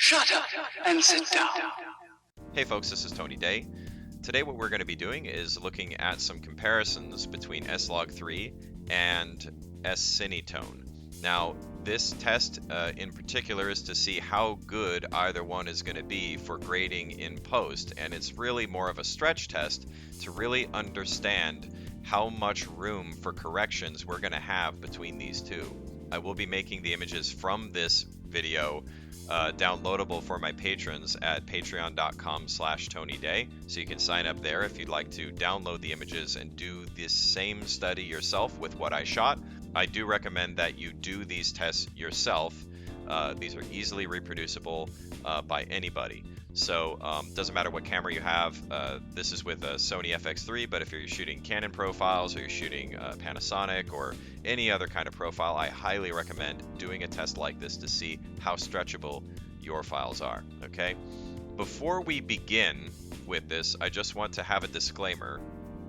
Shut up and sit down. Hey folks, this is Tony Day. Today what we're going to be doing is looking at some comparisons between S-log3 and S-Cinetone. Now, this test in particular is to see how good either one is going to be for grading in post, and it's really more of a stretch test to really understand how much room for corrections we're going to have between these two. I will be making the images from this video downloadable for my patrons at patreon.com/TonyDay. So you can sign up there if you'd like to download the images and do this same study yourself with what I shot. I do recommend that you do these tests yourself. These are easily reproducible by anybody. So doesn't matter what camera you have. This is with a Sony FX3, but if you're shooting Canon profiles or you're shooting Panasonic or any other kind of profile, I highly recommend doing a test like this to see how stretchable your files are. Okay. Before we begin with this, I just want to have a disclaimer.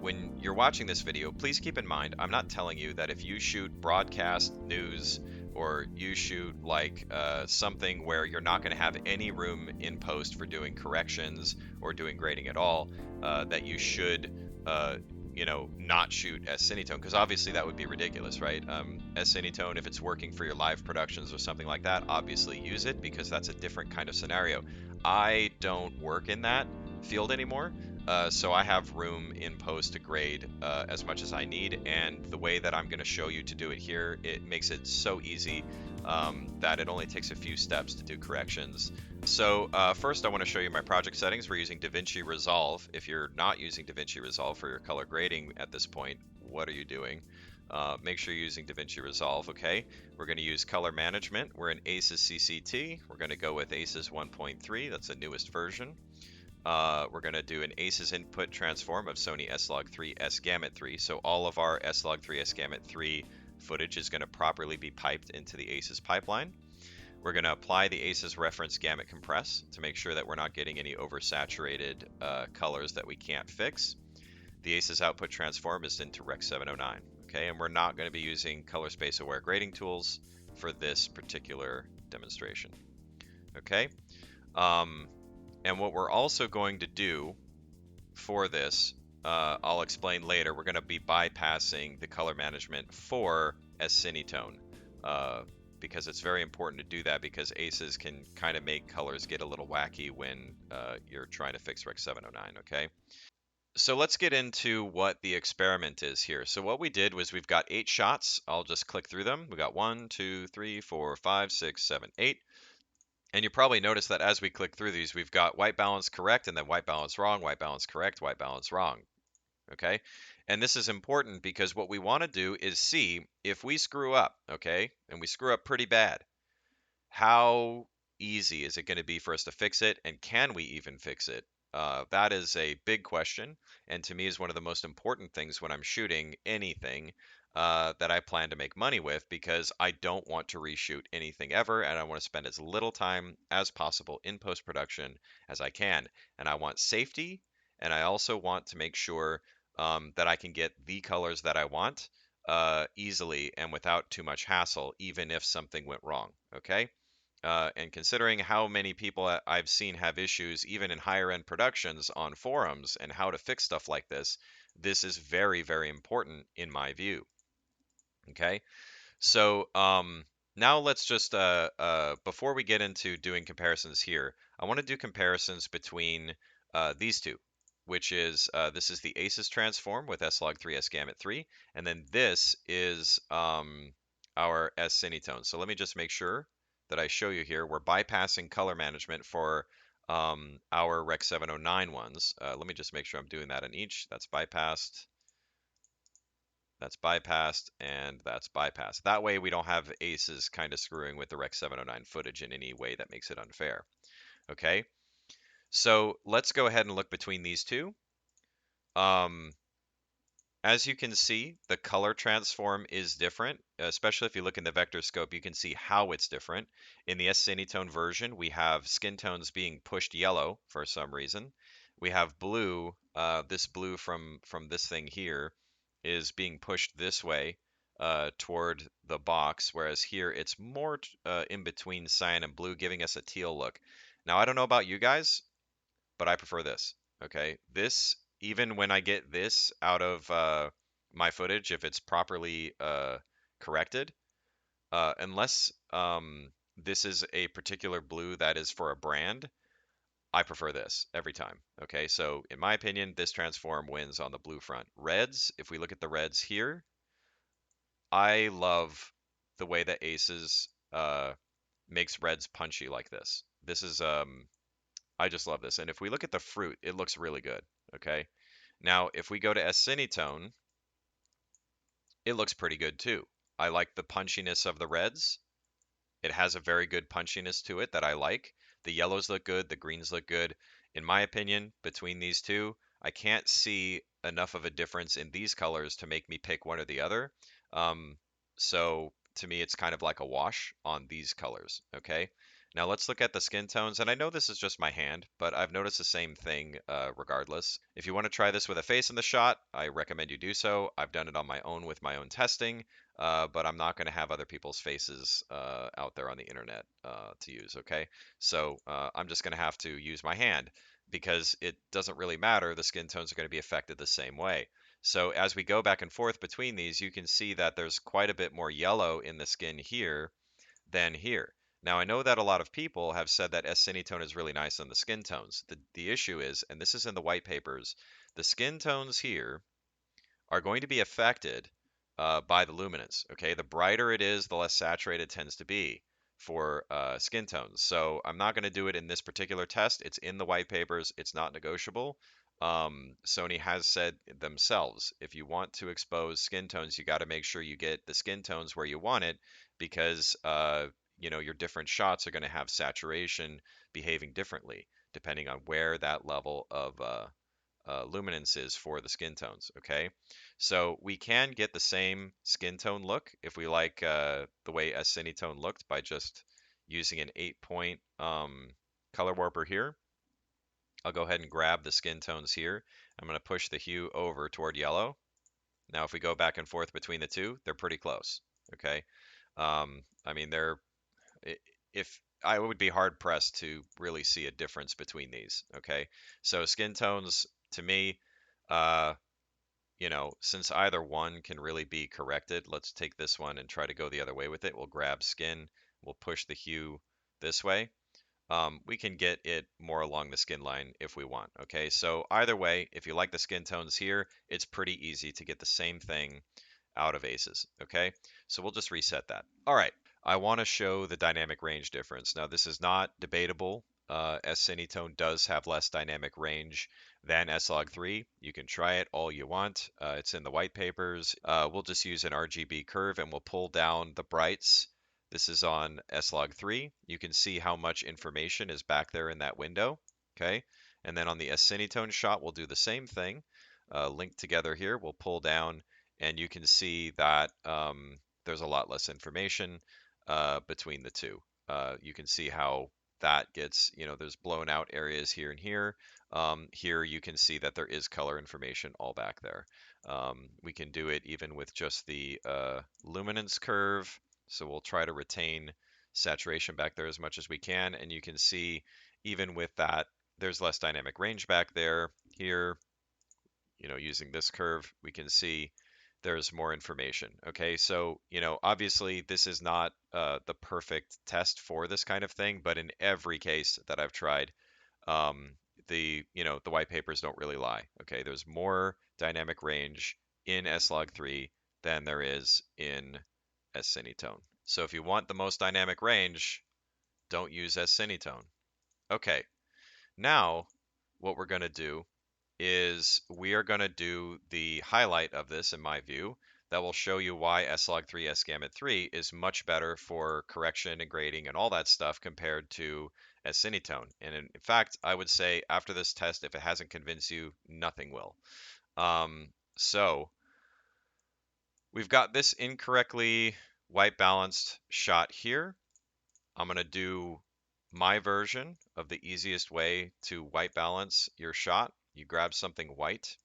When you're watching this video, please keep in mind, I'm not telling you that if you shoot broadcast news or you shoot like something where you're not going to have any room in post for doing corrections or doing grading at all, that you should, not shoot S-Cinetone, because obviously that would be ridiculous, right? S-Cinetone, if it's working for your live productions or something like that, obviously use it because that's a different kind of scenario. I don't work in that field anymore. So I have room in post to grade as much as I need, and the way that I'm going to show you to do it here, it makes it so easy that it only takes a few steps to do corrections. So first I want to show you my project settings. We're using DaVinci Resolve. If you're not using DaVinci Resolve for your color grading at this point, what are you doing? Make sure you're using DaVinci Resolve, okay? We're going to use color management. We're in ACEScct. We're going to go with ACES 1.3. That's the newest version. We're going to do an ACES input transform of Sony S-log3 S-Gamut3. So all of our S-log3 S-Gamut3 footage is going to properly be piped into the ACES pipeline. We're going to apply the ACES reference gamut compress to make sure that we're not getting any oversaturated colors that we can't fix. The ACES output transform is into Rec. 709. Okay, and we're not going to be using color space aware grading tools for this particular demonstration. Okay. And what we're also going to do for this, I'll explain later, we're going to be bypassing the color management for S-Cinetone because it's very important to do that because ACES can kind of make colors get a little wacky when you're trying to fix Rec. 709, okay? So let's get into what the experiment is here. So what we did was we've got 8 shots. I'll just click through them. We got 1, 2, 3, 4, 5, 6, 7, 8. And you probably notice that as we click through these, we've got white balance correct, and then white balance wrong, white balance correct, white balance wrong. Okay? And this is important because what we want to do is see if we screw up, okay? And we screw up pretty bad. How easy is it going to be for us to fix it, and can we even fix it? That is a big question, and to me is one of the most important things when I'm shooting anything that I plan to make money with, because I don't want to reshoot anything ever, and I want to spend as little time as possible in post-production as I can. And I want safety, and I also want to make sure that I can get the colors that I want easily and without too much hassle, even if something went wrong, okay? And considering how many people I've seen have issues, even in higher end productions on forums, and how to fix stuff like this is very, very important in my view. Okay, so now let's just, before we get into doing comparisons here, I want to do comparisons between these two, which is, this is the ACES transform with S-log3 S-Gamut3, and then this is our S-Cinetone. So let me just make sure that I show you here. We're bypassing color management for our Rec. 709 ones. Let me just make sure I'm doing that in each. That's bypassed. That's bypassed, and that's bypassed. That way we don't have ACES kind of screwing with the Rec. 709 footage in any way that makes it unfair. Okay, so let's go ahead and look between these two. As you can see, the color transform is different, especially if you look in the vector scope, you can see how it's different. In the S-Cinetone version, we have skin tones being pushed yellow for some reason. We have blue, this blue from this thing here is being pushed this way toward the box, whereas here it's more in between cyan and blue, giving us a teal look. Now, I don't know about you guys, but I prefer this. Okay, this, even when I get this out of my footage, if it's properly corrected, unless this is a particular blue that is for a brand, I prefer this every time. Okay, so in my opinion, this transform wins on the blue front. Reds, if we look at the reds here, I love the way that Aces makes reds punchy like this. This is I just love this. And if we look at the fruit, it looks really good. Okay. Now, if we go to S-Cinetone, it looks pretty good too. I like the punchiness of the reds. It has a very good punchiness to it that I like. The yellows look good, the greens look good. In my opinion, between these two, I can't see enough of a difference in these colors to make me pick one or the other. Um, so to me, it's kind of like a wash on these colors. Okay. Now let's look at the skin tones. And I know this is just my hand, but I've noticed the same thing regardless. If you want to try this with a face in the shot, I recommend you do so. I've done it on my own with my own testing. But I'm not going to have other people's faces out there on the internet to use, okay? So I'm just going to have to use my hand because it doesn't really matter. The skin tones are going to be affected the same way. So as we go back and forth between these, you can see that there's quite a bit more yellow in the skin here than here. Now, I know that a lot of people have said that S-Cinetone is really nice on the skin tones. The issue is, and this is in the white papers, the skin tones here are going to be affected by the luminance. Okay, the brighter it is, the less saturated it tends to be for skin tones. So I'm not going to do it in this particular test. It's in the white papers. It's not negotiable. Sony has said themselves, if you want to expose skin tones, you got to make sure you get the skin tones where you want it, because your different shots are going to have saturation behaving differently depending on where that level of luminance is for the skin tones, okay? So we can get the same skin tone look if we like the way S-Cinetone looked by just using an 8-point color warper here. I'll go ahead and grab the skin tones here. I'm going to push the hue over toward yellow. Now, if we go back and forth between the two, they're pretty close, okay? I mean, if I would be hard pressed to really see a difference between these, okay? So skin tones, to me, uh, since either one can really be corrected, let's take this one and try to go the other way with it. We'll grab skin, we'll push the hue this way. We can get it more along the skin line if we want, okay? So either way, if you like the skin tones here, it's pretty easy to get the same thing out of Aces, okay? So we'll just reset that. All right, I want to show the dynamic range difference. Now, this is not debatable. S-Cinetone does have less dynamic range than S-log3. You can try it all you want. It's in the white papers. We'll just use an RGB curve and we'll pull down the brights. This is on S-log3. You can see how much information is back there in that window, okay? And then on the S-Cinetone shot, we'll do the same thing. Linked together here, we'll pull down and you can see that there's a lot less information between the two. You can see how that gets, there's blown out areas here and here. Here you can see that there is color information all back there. We can do it even with just the luminance curve. So we'll try to retain saturation back there as much as we can. And you can see even with that, there's less dynamic range back there. Here, using this curve, we can see there's more information. Okay, so obviously this is not the perfect test for this kind of thing, but in every case that I've tried, the white papers don't really lie. Okay, there's more dynamic range in S-log3 than there is in S-Cinetone. So if you want the most dynamic range, don't use S-Cinetone. Okay, now what we're going to do is we are going to do the highlight of this, in my view, that will show you why S-log3 S-Gamut3 is much better for correction and grading and all that stuff compared to S-Cinetone. And in fact, I would say after this test, if it hasn't convinced you, nothing will. So we've got this incorrectly white balanced shot here. I'm going to do my version of the easiest way to white balance your shot. You grab something white,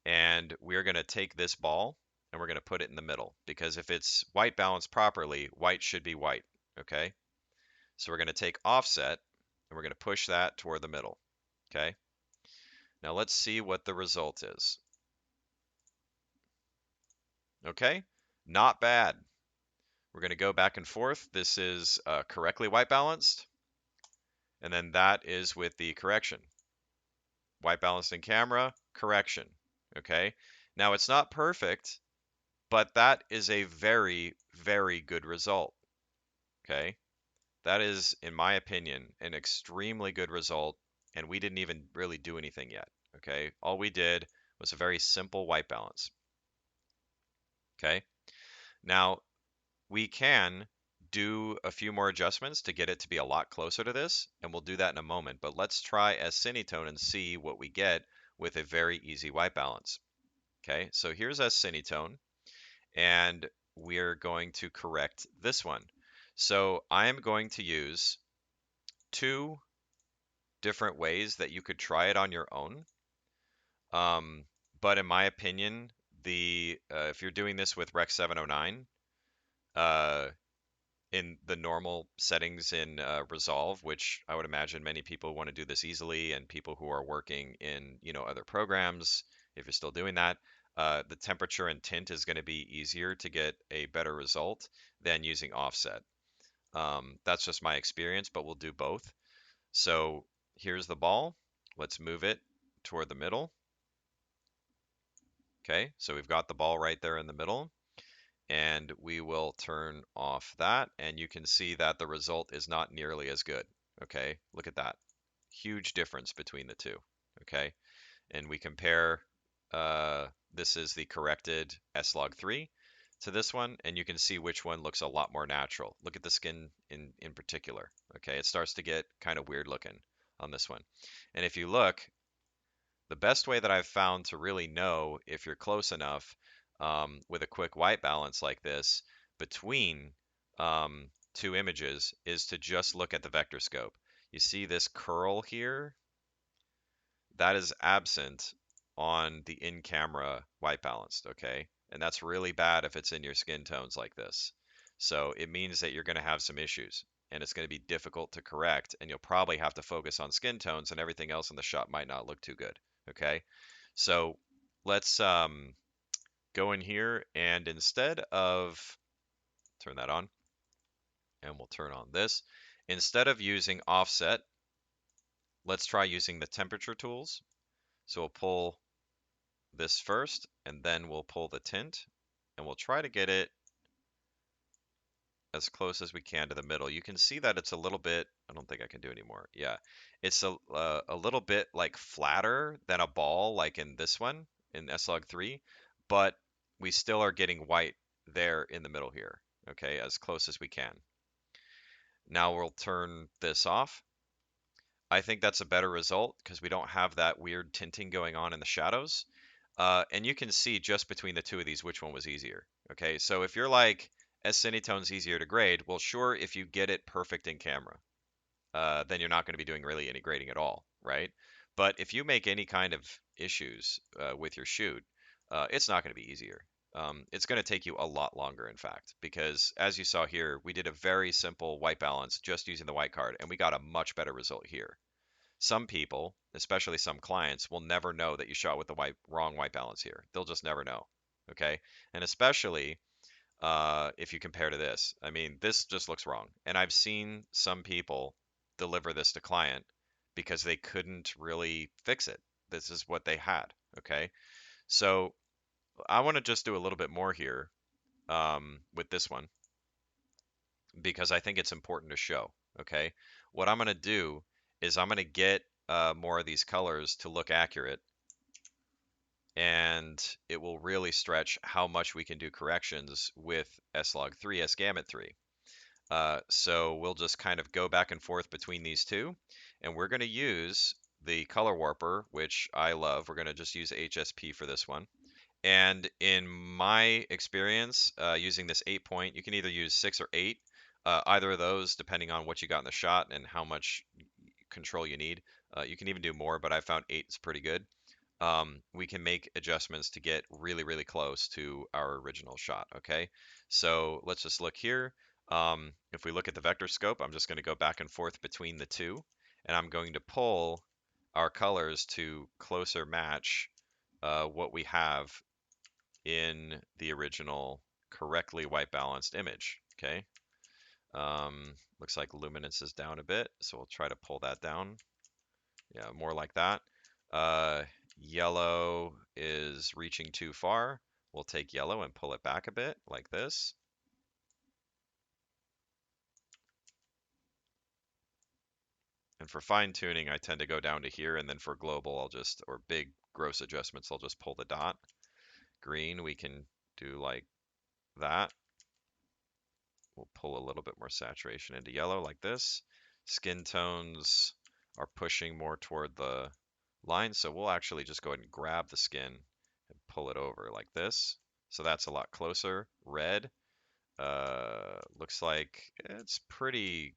and we're going to take this ball and we're going to put it in the middle, because if it's white balanced properly, white should be white, okay? So we're going to take offset, and we're going to push that toward the middle, okay? Now let's see what the result is. Okay, not bad. We're going to go back and forth. This is correctly white balanced, and then that is with the correction. White balanced in camera, correction, okay? Now it's not perfect, but that is a very, very good result, okay? That is, in my opinion, an extremely good result, and we didn't even really do anything yet, okay? All we did was a very simple white balance, okay? Now, we can do a few more adjustments to get it to be a lot closer to this, and we'll do that in a moment, but let's try S-Cinetone and see what we get with a very easy white balance, okay? So here's S-Cinetone, and we're going to correct this one. So I am going to use two different ways that you could try it on your own. But in my opinion, if you're doing this with Rec 709, in the normal settings in Resolve, which I would imagine many people want to do this easily, and people who are working in other programs, if you're still doing that, the temperature and tint is going to be easier to get a better result than using offset. That's just my experience, but we'll do both. So here's the ball. Let's move it toward the middle. Okay, so we've got the ball right there in the middle, and we will turn off that, and you can see that the result is not nearly as good. Okay, look at that. Huge difference between the two. Okay, and we compare, this is the corrected S-log3 to this one, and you can see which one looks a lot more natural. Look at the skin in particular. Okay, it starts to get kind of weird looking on this one. And if you look, the best way that I've found to really know if you're close enough with a quick white balance like this between two images is to just look at the vector scope. You see this curl here? That is absent on the in-camera white balanced, okay? And that's really bad if it's in your skin tones like this. So it means that you're going to have some issues, and it's going to be difficult to correct, and you'll probably have to focus on skin tones, and everything else in the shot might not look too good, okay? So let's go in here, and instead of, turn that on, and we'll turn on this. Instead of using offset, let's try using the temperature tools. So we'll pull this first, and then we'll pull the tint, and we'll try to get it as close as we can to the middle. You can see that it's a little bit, I don't think I can do anymore. Yeah, it's a little bit like flatter than a ball like in this one, in S-log3, but we still are getting white there in the middle here, okay, as close as we can. Now we'll turn this off. I think that's a better result because we don't have that weird tinting going on in the shadows. And you can see just between the two of these which one was easier. Okay, so if you're like, S-Cinetone's easier to grade, well, sure, if you get it perfect in camera, then you're not going to be doing really any grading at all, right? But if you make any kind of issues with your shoot, it's not going to be easier. It's going to take you a lot longer, in fact, because as you saw here, we did a very simple white balance just using the white card, and we got a much better result here. Some people, especially some clients, will never know that you shot with the wrong white balance here. They'll just never know. Okay, and especially if you compare to this, I mean, this just looks wrong. And I've seen some people deliver this to client because they couldn't really fix it. This is what they had. Okay, so I want to just do a little bit more here with this one because I think it's important to show. Okay, what I'm going to do is I'm going to get more of these colors to look accurate, and it will really stretch how much we can do corrections with S-log3, S-gamut3. So we'll just kind of go back and forth between these two, and we're going to use the color warper, which I love. We're going to just use HSP for this one. And in my experience, using this 8-point, you can either use 6 or 8, either of those, depending on what you got in the shot and how much control you need. You can even do more, but I found 8 is pretty good. we can make adjustments to get really, really close to our original shot, okay? So let's just look here. If we look at the vector scope, I'm just going to go back and forth between the two, and I'm going to pull our colors to closer match what we have in the original correctly white balanced image, okay? Looks like luminance is down a bit, so we'll try to pull that down. Yeah, more like that. Yellow is reaching too far. We'll take yellow and pull it back a bit, like this. And for fine tuning, I tend to go down to here, and then for global, or big gross adjustments, I'll just pull the dot. Green, we can do like that. We'll pull a little bit more saturation into yellow, like this. Skin tones are pushing more toward the line, so we'll actually just go ahead and grab the skin and pull it over like this. So that's a lot closer. Red, looks like it's pretty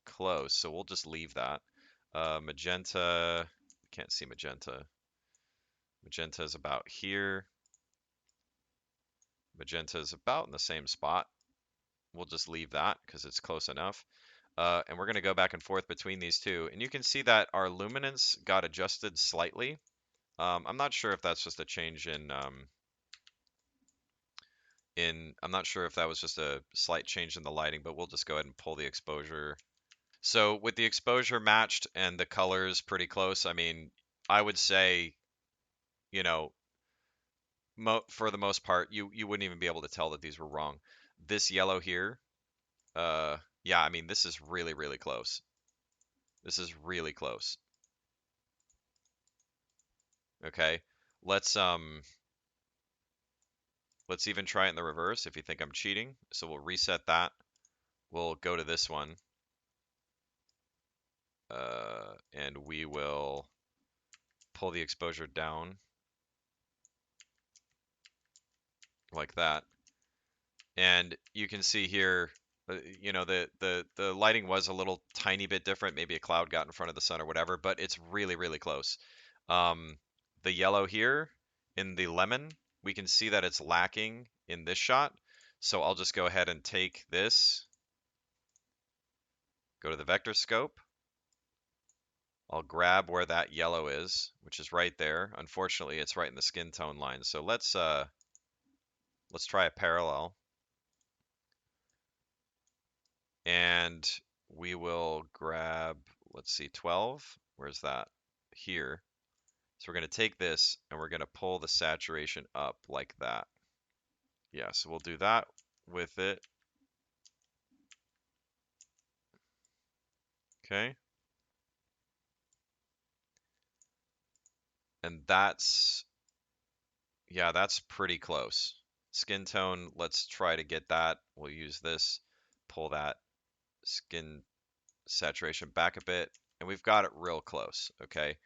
close, so we'll just leave that. Magenta, can't see magenta. Magenta is about here. Magenta is about in the same spot. We'll just leave that because it's close enough. And we're going to go back and forth between these two. And you can see that our luminance got adjusted slightly. I'm not sure if that's just a change I'm not sure if that was just a slight change in the lighting, but we'll just go ahead and pull the exposure. So with the exposure matched and the colors pretty close, I mean, I would say, you know, for the most part, you wouldn't even be able to tell that these were wrong. This yellow here, yeah, I mean, this is really, really close. This is really close. Okay, let's let's even try it in the reverse if you think I'm cheating. So we'll reset that. We'll go to this one, and we will pull the exposure down like that. And you can see here, you know, the lighting was a little tiny bit different. Maybe a cloud got in front of the sun or whatever, but it's really, really close. The yellow here in the lemon, we can see that it's lacking in this shot. So I'll just go ahead and take this, go to the vector scope. I'll grab where that yellow is, which is right there. Unfortunately, it's right in the skin tone line. So let's try a parallel. And we will grab, let's see, 12. Where's that? Here. So we're going to take this and we're going to pull the saturation up like that. Yeah, so we'll do that with it. Okay. And yeah, that's pretty close. Skin tone, let's try to get that. We'll use this, pull that skin saturation back a bit, and we've got it real close, okay?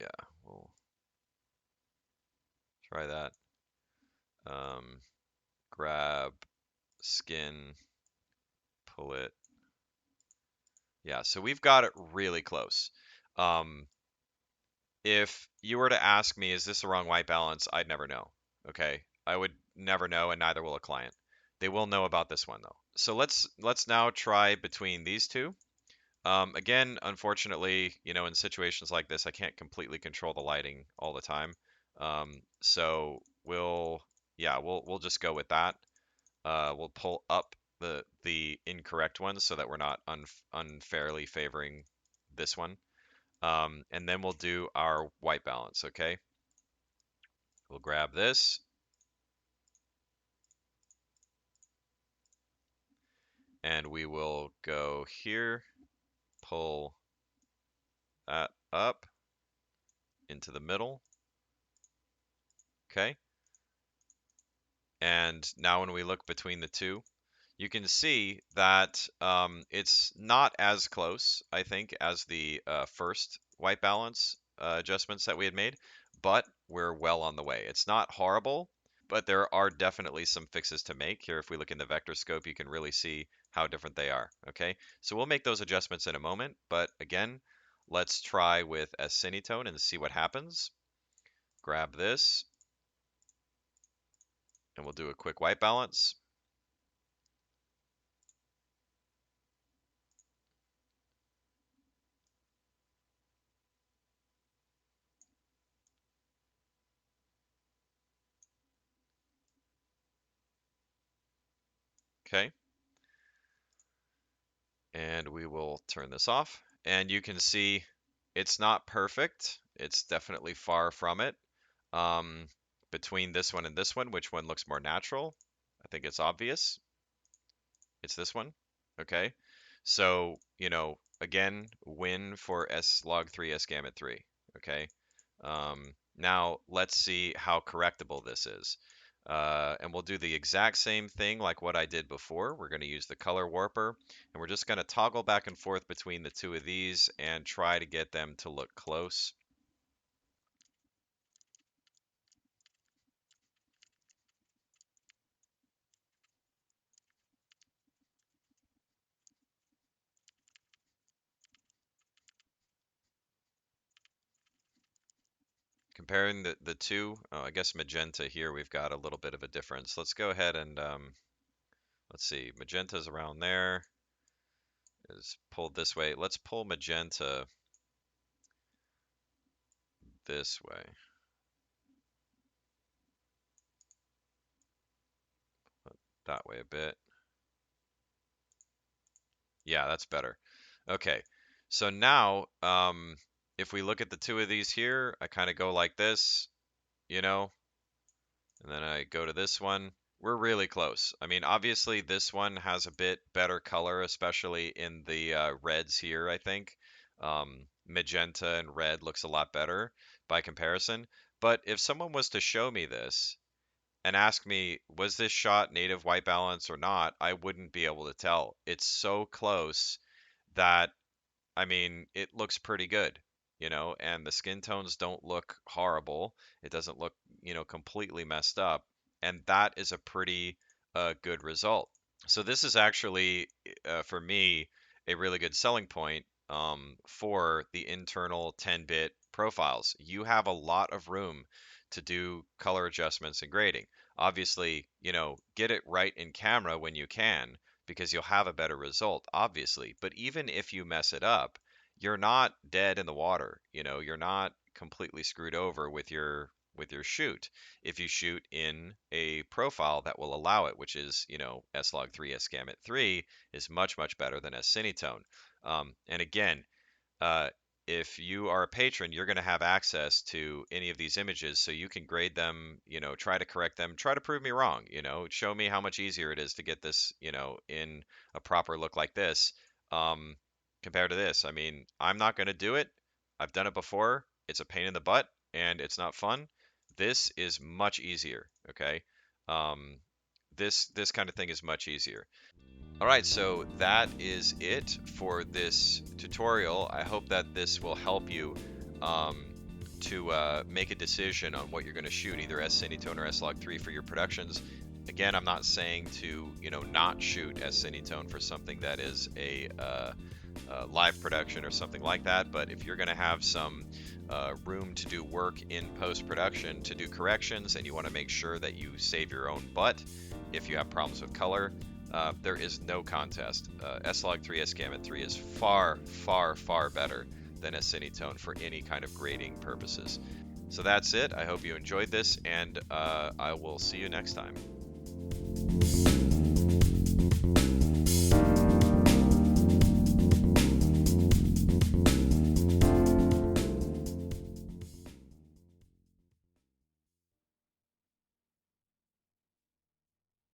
Yeah, we'll try that. Grab skin, pull it. Yeah, so we've got it really close. If you were to ask me, is this the wrong white balance? I'd never know. Okay, I would never know, and neither will a client. They will know about this one though. So let's now try between these two. Again, unfortunately, you know, in situations like this, I can't completely control the lighting all the time. So we'll just go with that. We'll pull up the incorrect ones so that we're not unfairly favoring this one. And then we'll do our white balance, okay? We'll grab this. And we will go here, pull that up into the middle. Okay. And now when we look between the two, you can see that it's not as close, I think, as the first white balance adjustments that we had made, but we're well on the way. It's not horrible, but there are definitely some fixes to make. Here, if we look in the vector scope, you can really see how different they are, okay? So we'll make those adjustments in a moment, but again, let's try with S-Cinetone and see what happens. Grab this, and we'll do a quick white balance. Okay. And we will turn this off. And you can see it's not perfect. It's definitely far from it. Um, Between this one and this one, which one looks more natural? I think it's obvious. It's this one. Okay. So, again, win for S-log3, S-gamut3. Okay. Now let's see how correctable this is. And we'll do the exact same thing like what I did before. We're going to use the color warper, and we're just going to toggle back and forth between the two of these and try to get them to look close. Comparing the two, I guess magenta here, we've got a little bit of a difference. Let's go ahead and let's see, magenta's around there, is pulled this way. Let's pull magenta this way. That way a bit. Yeah, that's better. Okay, so now if we look at the two of these here, I kind of go like this, and then I go to this one. We're really close. I mean, obviously this one has a bit better color, especially in the reds here, I think. Magenta and red looks a lot better by comparison. But if someone was to show me this and ask me, was this shot native white balance or not, I wouldn't be able to tell. It's so close that, I mean, it looks pretty good, and the skin tones don't look horrible. It doesn't look, completely messed up. And that is a pretty good result. So this is actually, for me, a really good selling point for the internal 10-bit profiles. You have a lot of room to do color adjustments and grading. Obviously, get it right in camera when you can, because you'll have a better result, obviously. But even if you mess it up, you're not dead in the water. You're not completely screwed over with your shoot if you shoot in a profile that will allow it, which is, S-log3, S-gamut3 is much, much better than S-Cinetone. And again, uh, if you are a patron, you're going to have access to any of these images, so you can grade them, try to correct them, try to prove me wrong, show me how much easier it is to get this, in a proper look like this, compared to this. I mean, I'm not going to do it. I've done it before. It's a pain in the butt and it's not fun. This is much easier, okay? Um, this kind of thing is much easier. All right, so that is it for this tutorial. I hope that this will help you um, to make a decision on what you're going to shoot, either S-Cinetone or S-log3 for your productions. Again, I'm not saying to not shoot S-Cinetone for something that is a live production or something like that, but if you're going to have some room to do work in post-production, to do corrections, and you want to make sure that you save your own butt if you have problems with color, there is no contest. S-log3, S-gamut3 is far, far, far better than S-Cinetone for any kind of grading purposes. So that's it. I hope you enjoyed this, and I will see you next time.